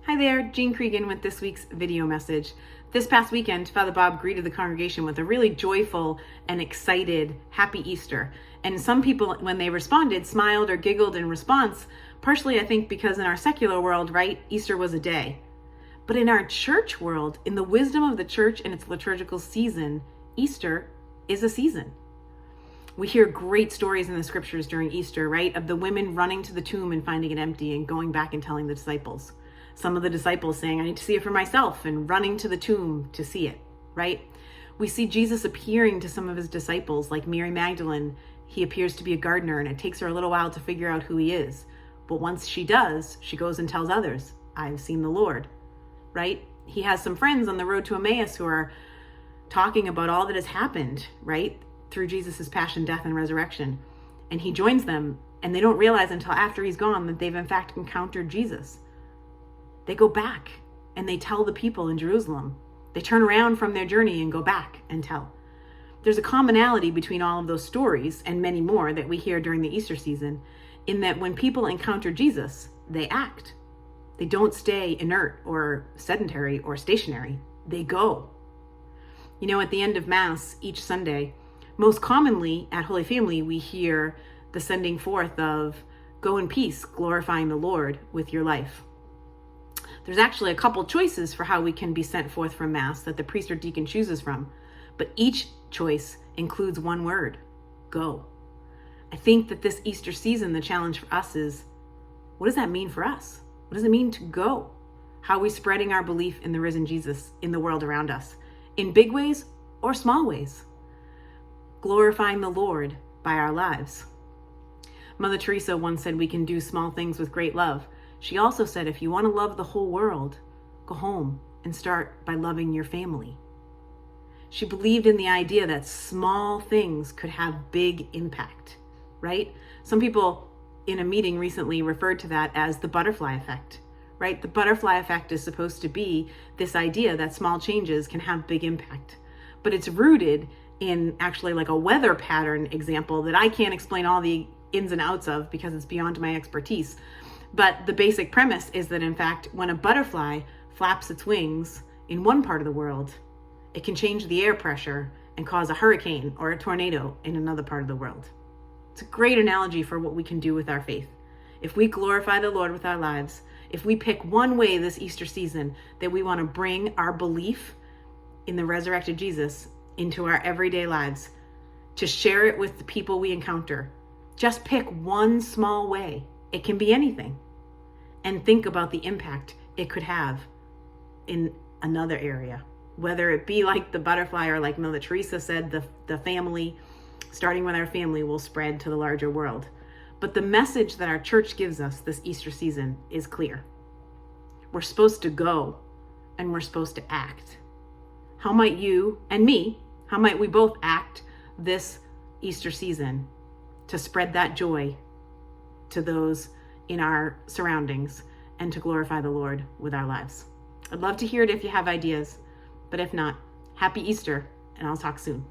Hi there, Jean Cregan with this week's video message. This past weekend, Father Bob greeted the congregation with a really joyful and excited Happy Easter. And some people, when they responded, smiled or giggled in response, partially I think because in our secular world, right, Easter was a day. But in our church world, in the wisdom of the church and its liturgical season, Easter is a season. We hear great stories in the scriptures during Easter, right? Of the women running to the tomb and finding it empty and going back and telling the disciples. Some of the disciples saying, I need to see it for myself, and running to the tomb to see it, right? We see Jesus appearing to some of his disciples, like Mary Magdalene. He appears to be a gardener, and it takes her a little while to figure out who he is. But once she does, she goes and tells others, I've seen the Lord, right? He has some friends on the road to Emmaus who are talking about all that has happened, right? Through Jesus's passion, death, and resurrection. And he joins them, and they don't realize until after he's gone that they've in fact encountered Jesus. They go back and they tell the people in Jerusalem. They turn around from their journey and go back and tell. There's a commonality between all of those stories and many more that we hear during the Easter season, in that when people encounter Jesus, they act. They don't stay inert or sedentary or stationary. They go. You know, at the end of Mass each Sunday, most commonly at Holy Family, we hear the sending forth of go in peace, glorifying the Lord with your life. There's actually a couple choices for how we can be sent forth from Mass that the priest or deacon chooses from, but each choice includes one word, go. I think that this Easter season, the challenge for us is, what does that mean for us? What does it mean to go? How are we spreading our belief in the risen Jesus in the world around us, in big ways or small ways? Glorifying the Lord by our lives. Mother Teresa once said we can do small things with great love. She also said, if you want to love the whole world, go home and start by loving your family. She believed in the idea that small things could have big impact, right? Some people in a meeting recently referred to that as the butterfly effect, right? The butterfly effect is supposed to be this idea that small changes can have big impact, but it's rooted in actually like a weather pattern example that I can't explain all the ins and outs of because it's beyond my expertise. But the basic premise is that, in fact, when a butterfly flaps its wings in one part of the world, it can change the air pressure and cause a hurricane or a tornado in another part of the world. It's a great analogy for what we can do with our faith. If we glorify the Lord with our lives, if we pick one way this Easter season that we want to bring our belief in the resurrected Jesus into our everyday lives, to share it with the people we encounter, just pick one small way. It can be anything. And think about the impact it could have in another area. Whether it be like the butterfly or like Mother Teresa said, the family, starting with our family, will spread to the larger world. But the message that our church gives us this Easter season is clear. We're supposed to go and we're supposed to act. How might you and me, how might we both act this Easter season to spread that joy to those in our surroundings and to glorify the Lord with our lives? I'd love to hear it if you have ideas, but if not, happy Easter, and I'll talk soon.